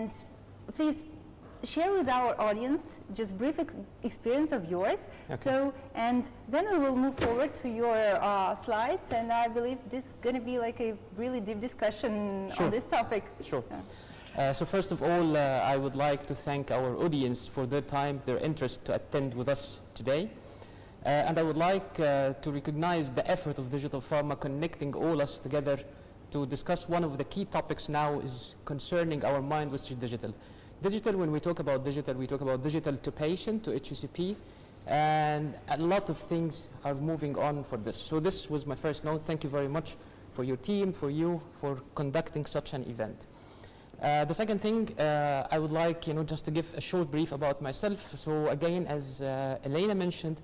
and please share with our audience just brief experience of yours. Okay. So, and then we will move forward to your slides, and I believe this is going to be like a really deep discussion Sure. on this topic. Sure. So first of all, I would like to thank our audience for their time, their interest to attend with us today. And I would like to recognize the effort of Digital Pharma connecting all us together to discuss one of the key topics now is concerning our mind, which is digital. Digital, when we talk about digital to patient, to HCP, and a lot of things are moving on for this. So this was my first note. Thank you very much for your team, for you, for conducting such an event. The second thing, I would like, just to give a short brief about myself. So again, as Elena mentioned,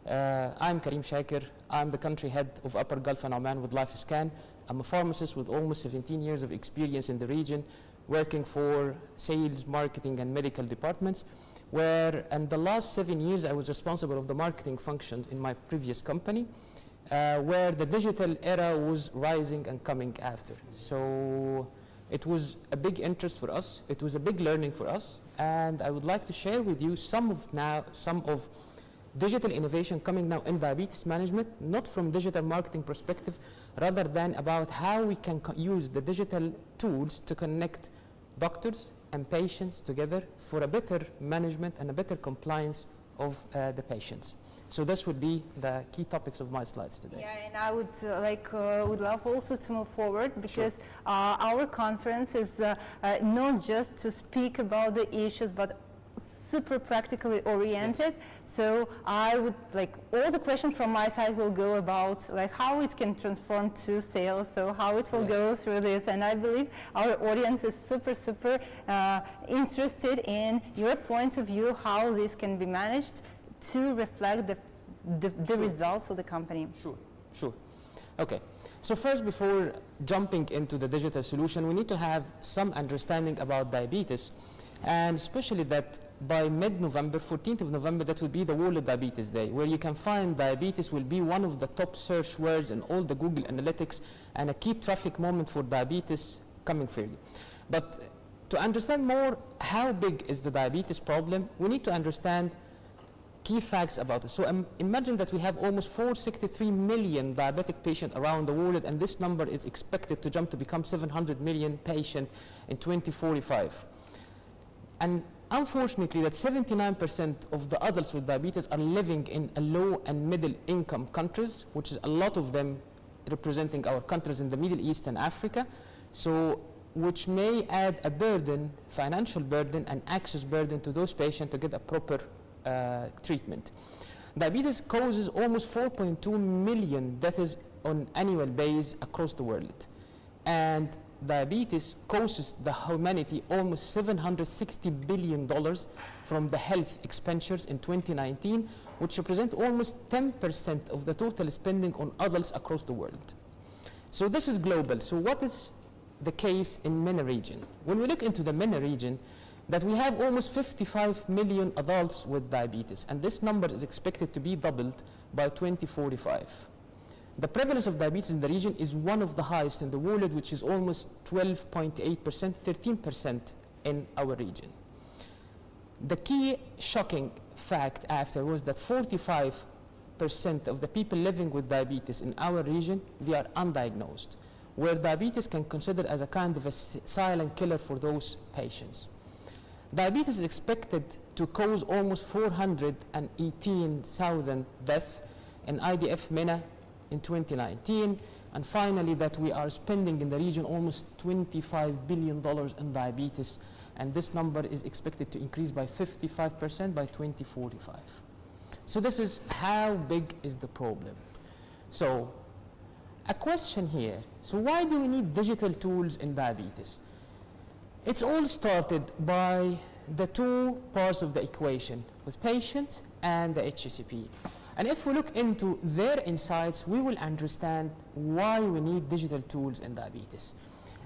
I'm Karim Shaker. I'm the country head of Upper Gulf and Oman with LifeScan. I'm a pharmacist with almost 17 years of experience in the region, working for sales, marketing, and medical departments, where in the last 7 years I was responsible of the marketing function in my previous company, where the digital era was rising and coming after. So it was a big interest for us, it was a big learning for us, and I would like to share with you some of digital innovation coming now in diabetes management, not from digital marketing perspective, rather than about how we can use the digital tools to connect doctors and patients together for a better management and a better compliance of the patients. So this would be the key topics of my slides today. Yeah, and I would would love also to move forward, because Sure. Our conference is not just to speak about the issues, but super practically oriented. Yes. So I would all the questions from my side will go about how it can transform to sales, so how it will Yes. go through this, and I believe our audience is super interested in your point of view, how this can be managed to reflect the Sure. results of the company. Sure. Okay. So first, before jumping into the digital solution, we need to have some understanding about diabetes, and especially that by mid-November, 14th of November, that will be the World Diabetes Day, where you can find diabetes will be one of the top search words in all the Google Analytics and a key traffic moment for diabetes coming for you. But to understand more how big is the diabetes problem, we need to understand key facts about it. So imagine that we have almost 463 million diabetic patients around the world, and this number is expected to jump to become 700 million patients in 2045. And unfortunately, that 79% of the adults with diabetes are living in a low and middle income countries, which is a lot of them representing our countries in the Middle East and Africa, so which may add a burden, financial burden and access burden to those patients to get a proper treatment. Diabetes causes almost 4.2 million deaths on annual basis across the world. And diabetes costs the humanity almost $760 billion from the health expenditures in 2019, which represent almost 10% of the total spending on adults across the world. So this is global. So what is the case in MENA region? When we look into the MENA region, that we have almost 55 million adults with diabetes, and this number is expected to be doubled by 2045. The prevalence of diabetes in the region is one of the highest in the world, which is almost 12.8%, 13% in our region. The key shocking fact after was that 45% of the people living with diabetes in our region, they are undiagnosed, where diabetes can consider as a kind of a silent killer for those patients. Diabetes is expected to cause almost 418,000 deaths in IDF MENA in 2019, and finally that we are spending in the region almost $25 billion in diabetes, and this number is expected to increase by 55% by 2045. So this is how big is the problem. So a question here, so why do we need digital tools in diabetes? It's all started by the two parts of the equation, with patient and the HCP. And if we look into their insights, we will understand why we need digital tools in diabetes.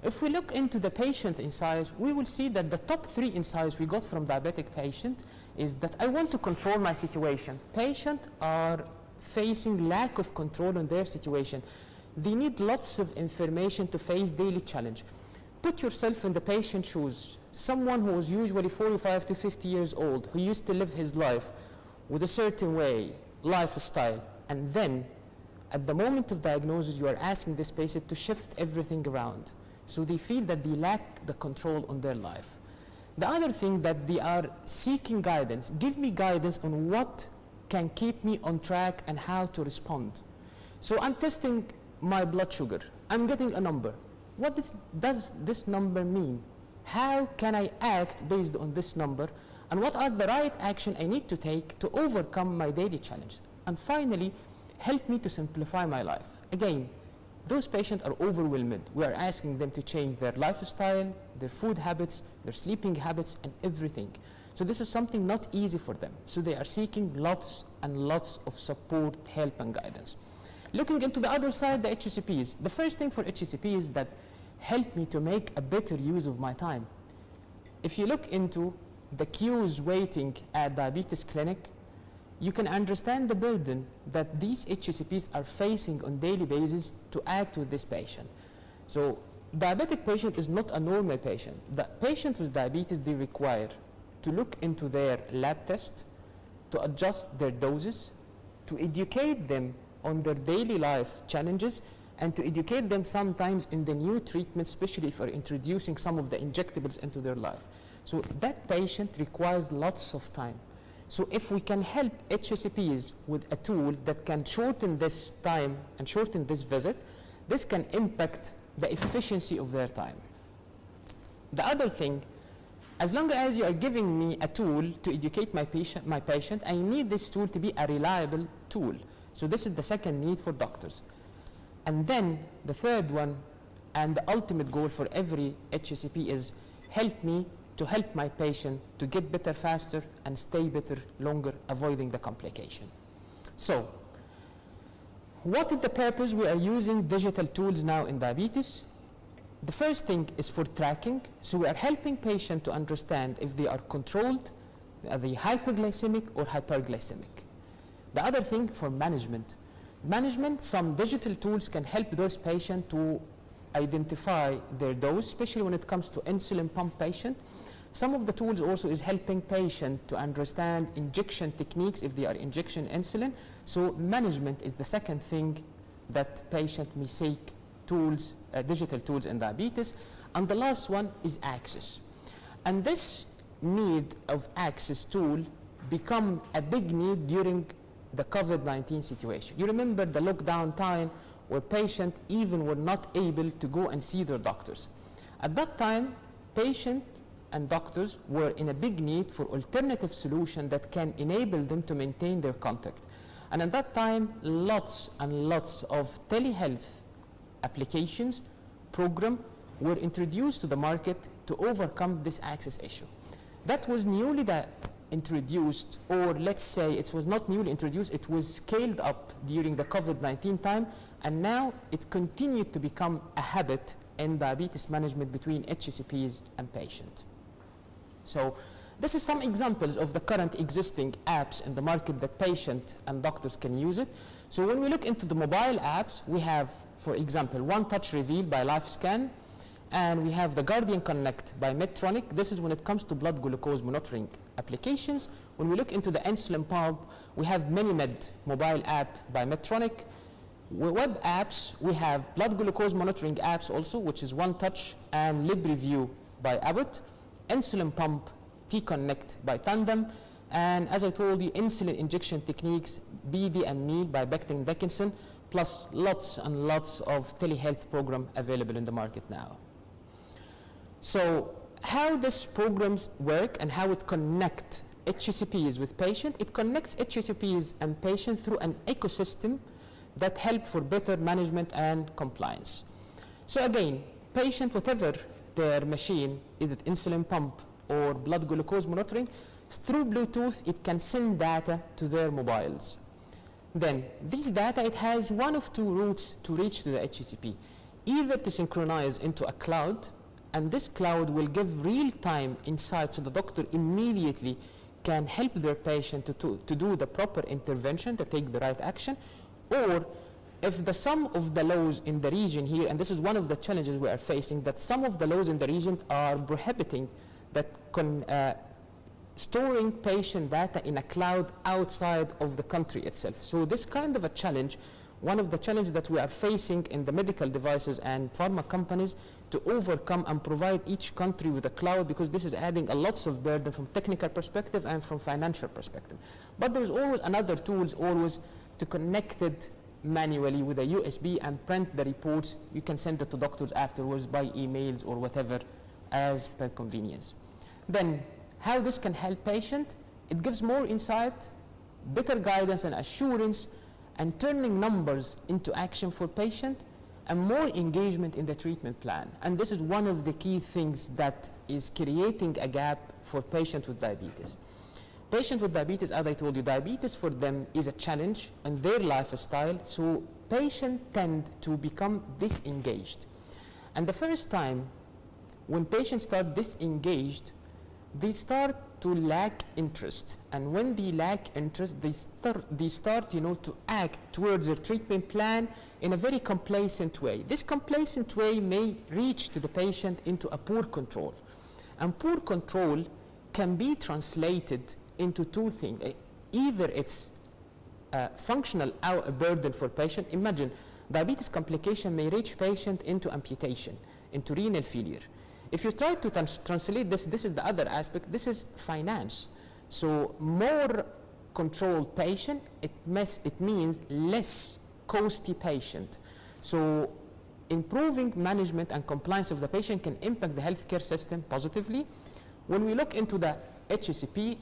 If we look into the patient's insights, we will see that the top 3 insights we got from diabetic patient is that I want to control my situation. Patients are facing lack of control in their situation. They need lots of information to face daily challenge. Put yourself in the patient's shoes, someone who was usually 45 to 50 years old, who used to live his life with a certain way, lifestyle, and then at the moment of diagnosis, you are asking this patient to shift everything around. So they feel that they lack the control on their life. The other thing that they are seeking guidance, give me guidance on what can keep me on track and how to respond. So I'm testing my blood sugar. I'm getting a number. What does this number mean? How can I act based on this number? And what are the right action I need to take to overcome my daily challenge? And finally, help me to simplify my life. Again, those patients are overwhelmed. We are asking them to change their lifestyle, their food habits, their sleeping habits, and everything. So this is something not easy for them. So they are seeking lots and lots of support, help, and guidance. Looking into the other side, the HCPs. The first thing for HCP is that help me to make a better use of my time. If you look into the queues waiting at diabetes clinic, you can understand the burden that these HCPs are facing on daily basis to act with this patient. So diabetic patient is not a normal patient. The patient with diabetes, they require to look into their lab test, to adjust their doses, to educate them on their daily life challenges, and to educate them sometimes in the new treatments, especially if we're introducing some of the injectables into their life. So that patient requires lots of time. So if we can help HCPs with a tool that can shorten this time and shorten this visit, this can impact the efficiency of their time. The other thing, as long as you are giving me a tool to educate my patient, I need this tool to be a reliable tool. So this is the second need for doctors. And then the third one, and the ultimate goal for every HCP, is help me to help my patient to get better faster and stay better longer, avoiding the complication. So what is the purpose we are using digital tools now in diabetes? The first thing is for tracking. So we are helping patients to understand if they are controlled, are they hypoglycemic or hyperglycemic. The other thing for management. Some digital tools can help those patients to identify their dose, especially when it comes to insulin pump patient. Some of the tools also is helping patients to understand injection techniques if they are injection insulin. So management is the second thing that patient may seek tools, digital tools in diabetes. And the last one is access. And this need of access tool become a big need during the COVID-19 situation. You remember the lockdown time where patients even were not able to go and see their doctors. At that time, patients and doctors were in a big need for alternative solutions that can enable them to maintain their contact. And at that time, lots and lots of telehealth applications, programs were introduced to the market to overcome this access issue. That was newly introduced, or let's say it was not newly introduced, it was scaled up during the COVID-19 time, and now it continued to become a habit in diabetes management between HCPs and patients. So this is some examples of the current existing apps in the market that patients and doctors can use it. So when we look into the mobile apps, we have, for example, One Touch Reveal by LifeScan, and we have the Guardian Connect by Medtronic. This is when it comes to blood glucose monitoring applications. When we look into the insulin pump, we have MiniMed mobile app by Medtronic. Web apps, we have blood glucose monitoring apps also, which is One Touch and LibreView by Abbott. Insulin pump, T-Connect by Tandem. And as I told you, insulin injection techniques, BD and Me by Becton Dickinson, plus lots and lots of telehealth program available in the market now. So how these programs work and how it connects HCPs with patients, it connects HCPs and patients through an ecosystem that help for better management and compliance. So again, patient, whatever their machine, is it insulin pump or blood glucose monitoring, through Bluetooth, it can send data to their mobiles. Then this data, it has one of two routes to reach to the HCP, either to synchronize into a cloud, and this cloud will give real-time insight so the doctor immediately can help their patient to do the proper intervention, to take the right action, or if the sum of the laws in the region here, and this is one of the challenges we are facing, that some of the laws in the region are prohibiting that storing patient data in a cloud outside of the country itself. So this kind of a challenge, one of the challenges that we are facing in the medical devices and pharma companies to overcome and provide each country with a cloud, because this is adding a lots of burden from technical perspective and from financial perspective. But there's always another tools always to connect it manually with a USB and print the reports. You can send it to doctors afterwards by emails or whatever as per convenience. Then how this can help patient? It gives more insight, better guidance and assurance, and turning numbers into action for patient, and more engagement in the treatment plan. And this is one of the key things that is creating a gap for patients with diabetes. Patients with diabetes, as I told you, diabetes for them is a challenge in their lifestyle, so patients tend to become disengaged. And the first time when patients start disengaged, they start to lack interest, and when they lack interest, they start to act towards their treatment plan in a very complacent way. This complacent way may reach to the patient into a poor control, and poor control can be translated into two things. Either it's functional burden for patient. Imagine diabetes complication may reach patient into amputation, into renal failure. If you try to translate this, this is the other aspect, this is finance. So more controlled patient, it means less costly patient. So improving management and compliance of the patient can impact the healthcare system positively. When we look into the HCP,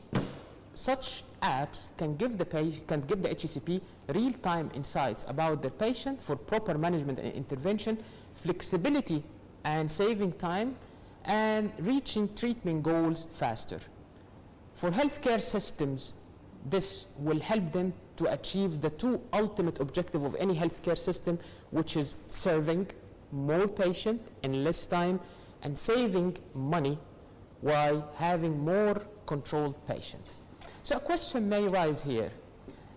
such apps can give the HCP real-time insights about their patient for proper management and intervention, flexibility and saving time, and reaching treatment goals faster. For healthcare systems, this will help them to achieve the two ultimate objectives of any healthcare system, which is serving more patients in less time and saving money while having more controlled patients. So a question may rise here.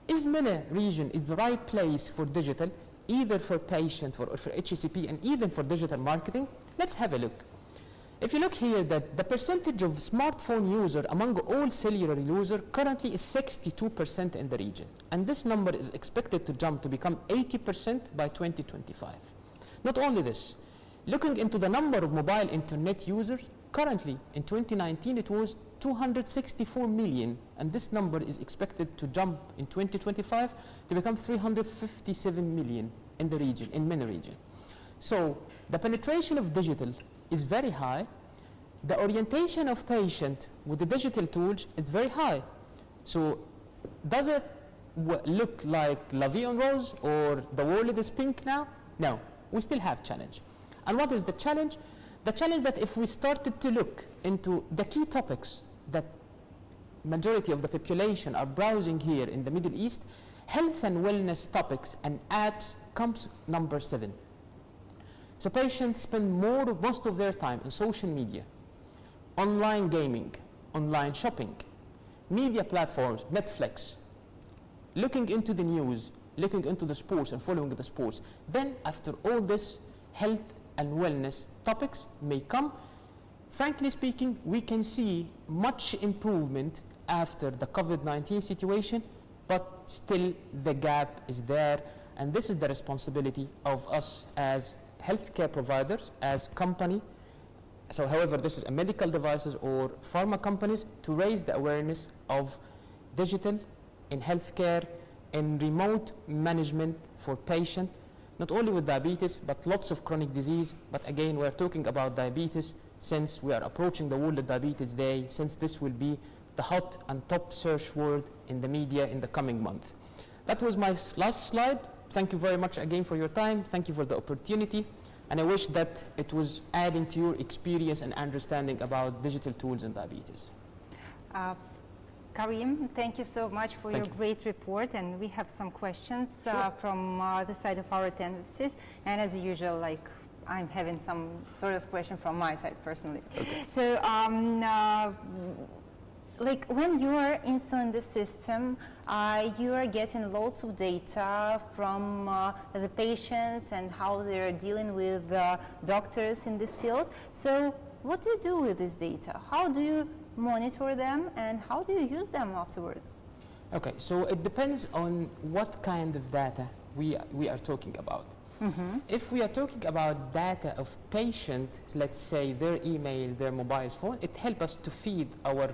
Is MENA region is the right place for digital, either for patient or for HCP and even for digital marketing? Let's have a look. If you look here, that the percentage of smartphone user among all cellular users currently is 62% in the region. And this number is expected to jump to become 80% by 2025. Not only this, looking into the number of mobile internet users, currently in 2019 it was 264 million, and this number is expected to jump in 2025 to become 357 million in the region, in MENA region. So the penetration of digital is very high. The orientation of patient with the digital tools is very high. So does it look like La Vie en Rose or the world is pink now? No, we still have challenge. And what is the challenge? The challenge that if we started to look into the key topics that majority of the population are browsing here in the Middle East, health and wellness topics and apps comes number 7. So patients spend most of their time in social media, online gaming, online shopping, media platforms, Netflix, looking into the news, looking into the sports and following the sports. Then after all this, health and wellness topics may come. Frankly speaking, we can see much improvement after the COVID-19 situation, but still the gap is there, and this is the responsibility of us as healthcare providers, as company. So however, this is a medical devices or pharma companies, to raise the awareness of digital in healthcare, in remote management for patient, not only with diabetes, but lots of chronic disease. But again, we're talking about diabetes since we are approaching the World Diabetes Day, since this will be the hot and top search word in the media in the coming month. That was my last slide. Thank you very much again for your time. Thank you for the opportunity. And I wish that it was adding to your experience and understanding about digital tools in diabetes. Karim, thank you so much for your great report. And we have some questions from the side of our attendances. And as usual, like, I'm having some sort of question from my side personally. Okay. So like when you are installing the system, you are getting lots of data from the patients and how they're dealing with doctors in this field. So what do you do with this data? How do you monitor them and how do you use them afterwards? Okay, so it depends on what kind of data we are talking about. If we are talking about data of patient, let's say their emails, their mobile phone, it helps us to feed our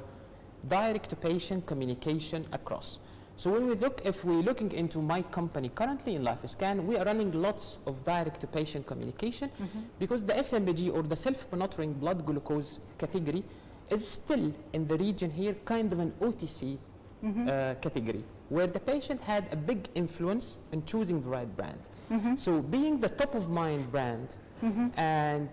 direct-to-patient communication across. So when we look, if we're looking into my company currently in LifeScan, we are running lots of direct-to-patient communication because the SMBG or the self-monitoring blood glucose category is still in the region here kind of an OTC category, where the patient had a big influence in choosing the right brand. So being the top of mind brand and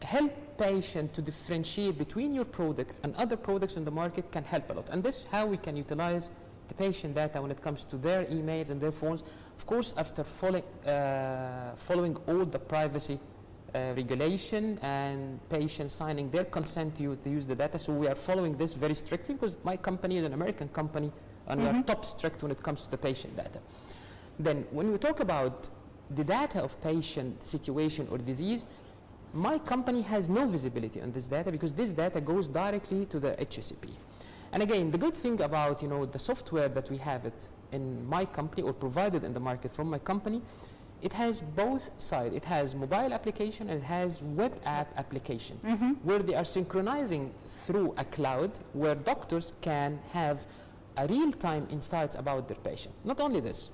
help patient to differentiate between your product and other products in the market can help a lot. And this is how we can utilize the patient data when it comes to their emails and their phones, of course after following all the privacy regulation and patients signing their consent to use the data. So we are following this very strictly because my company is an American company and we are top strict when it comes to the patient data. Then when we talk about the data of patient situation or disease, my company has no visibility on this data because this data goes directly to the HCP. And again, the good thing about the software that we have it in my company or provided in the market from my company, it has both sides. It has mobile application and it has web app application where they are synchronizing through a cloud where doctors can have a real-time insights about their patient. Not only this,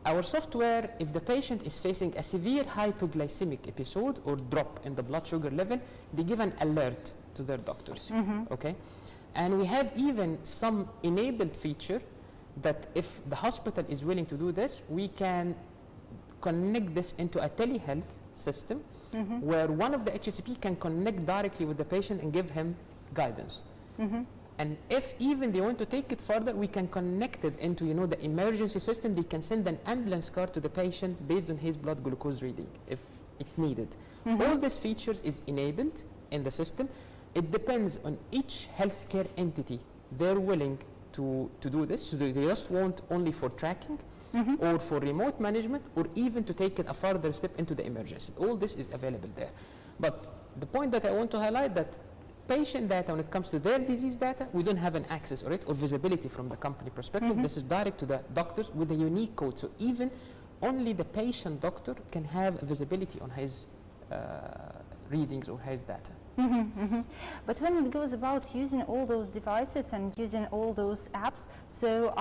our software, if the patient is facing a severe hypoglycemic episode or drop in the blood sugar level, they give an alert to their doctors. Okay? And we have even some enabled feature that if the hospital is willing to do this, we can connect this into a telehealth system where one of the HCP can connect directly with the patient and give him guidance. And if even they want to take it further, we can connect it into the emergency system. They can send an ambulance car to the patient based on his blood glucose reading if it needed. All these features is enabled in the system. It depends on each healthcare entity. They're willing to do this. So they just want only for tracking or for remote management or even to take it a further step into the emergency. All this is available there. But the point that I want to highlight that patient data, when it comes to their disease data, we don't have an access or it or visibility from the company perspective. This is direct to the doctors with a unique code. So even only the patient doctor can have visibility on his readings or his data. But when it goes about using all those devices and using all those apps, so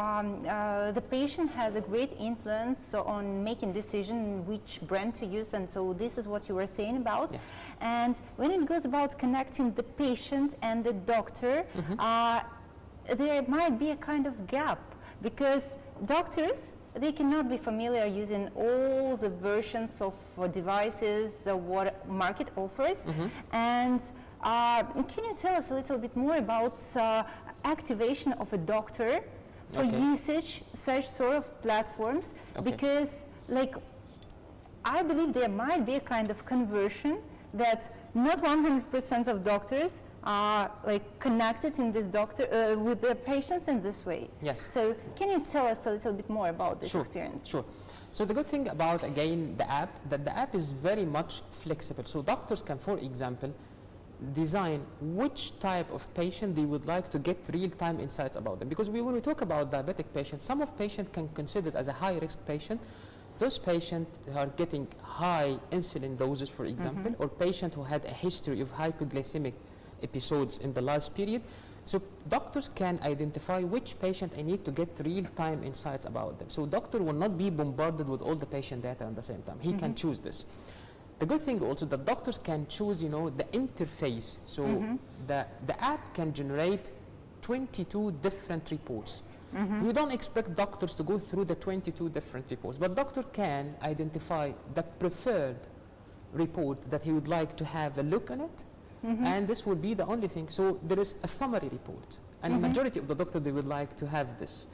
the patient has a great influence on making decision which brand to use, and so this is what you were saying about. Yeah. And when it goes about connecting the patient and the doctor, there might be a kind of gap because doctors, they cannot be familiar using all the versions of devices what market offers. And can you tell us a little bit more about activation of a doctor for usage such sort of platforms? Because I believe there might be a kind of conversion that not 100% of doctors are connected in this with their patients in this way. Yes. So can you tell us a little bit more about this experience? Sure. So the good thing about, again, the app, that the app is very much flexible. So doctors can, for example, design which type of patient they would like to get real-time insights about them. Because when we talk about diabetic patients, some of patients can consider it as a high-risk patient. Those patients are getting high insulin doses, for example, or patients who had a history of hypoglycemic episodes in the last period. So doctors can identify which patient I need to get real-time insights about them. So doctor will not be bombarded with all the patient data at the same time. He can choose this. The good thing also that doctors can choose, the interface. So the app can generate 22 different reports. We don't expect doctors to go through the 22 different reports, but doctor can identify the preferred report that he would like to have a look on it. And this would be the only thing. So there is a summary report, and the majority of the doctor, they would like to have this.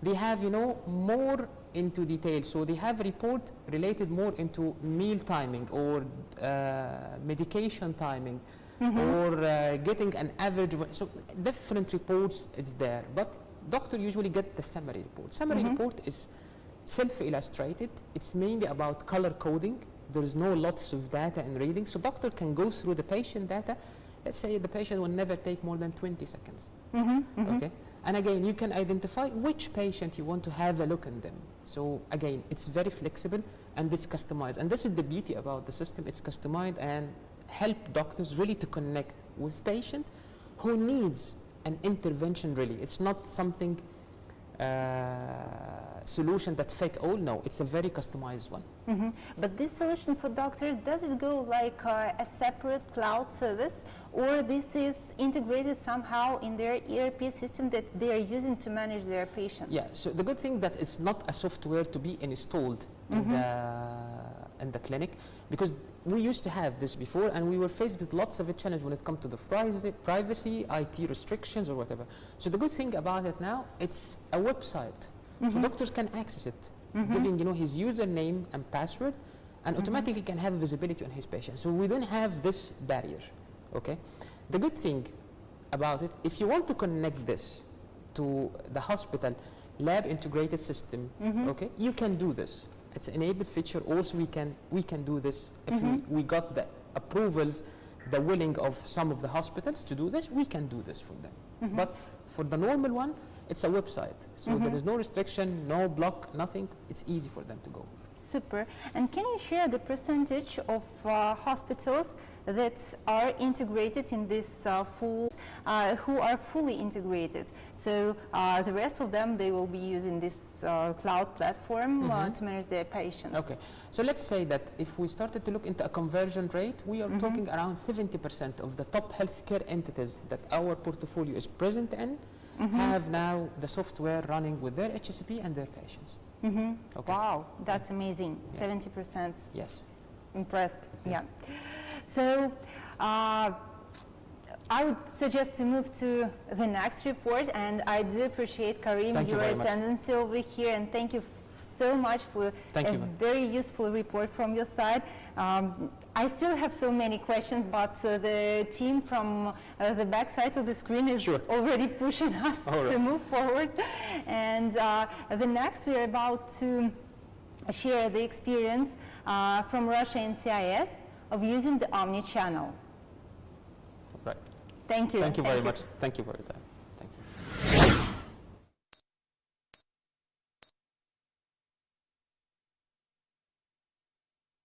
They have, more into detail. So they have a report related more into meal timing or medication timing, or getting an average. So different reports is there, but doctor usually get the summary report. Summary report is self-illustrated. It's mainly about color coding. There is no lots of data and reading, so doctor can go through the patient data. Let's say the patient will never take more than 20 seconds. Okay, and again, you can identify which patient you want to have a look in them. So again, it's very flexible and it's customized. And this is the beauty about the system. It's customized and help doctors really to connect with patient who needs an intervention really. It's not something solution that fit all. No, it's a very customized one. But this solution for doctors, does it go like a separate cloud service, or this is integrated somehow in their ERP system that they are using to manage their patients? Yeah, so the good thing that it's not a software to be installed in the clinic, because we used to have this before and we were faced with lots of a challenge when it comes to the privacy, IT restrictions or whatever. So the good thing about it now, it's a website. So doctors can access it, giving his username and password, and automatically can have visibility on his patient. So we don't have this barrier. Okay. The good thing about it, if you want to connect this to the hospital lab integrated system, okay, you can do this. It's an enabled feature. Also, we can do this if we got the approvals, the willing of some of the hospitals to do this. We can do this for them. But for the normal one, it's a website, so there is no restriction, no block, nothing. It's easy for them to go. Super. And can you share the percentage of hospitals that are integrated in this who are fully integrated? So the rest of them, they will be using this cloud platform to manage their patients. Okay. So let's say that if we started to look into a conversion rate, we are talking around 70% of the top healthcare entities that our portfolio is present in have now the software running with their HCP and their patients. Okay. Wow, that's amazing. 70%. Yes. Impressed. Yeah. So I would suggest to move to the next report, and I do appreciate, Karim, your attendance over here, and thank you so much for a very useful report from your side. I still have so many questions, but the team from the back side of the screen is already pushing us to move forward. And the next, we are about to share the experience from Russia and CIS of using the omni-channel. Right. Thank you. Thank you very much. Thank you for your time.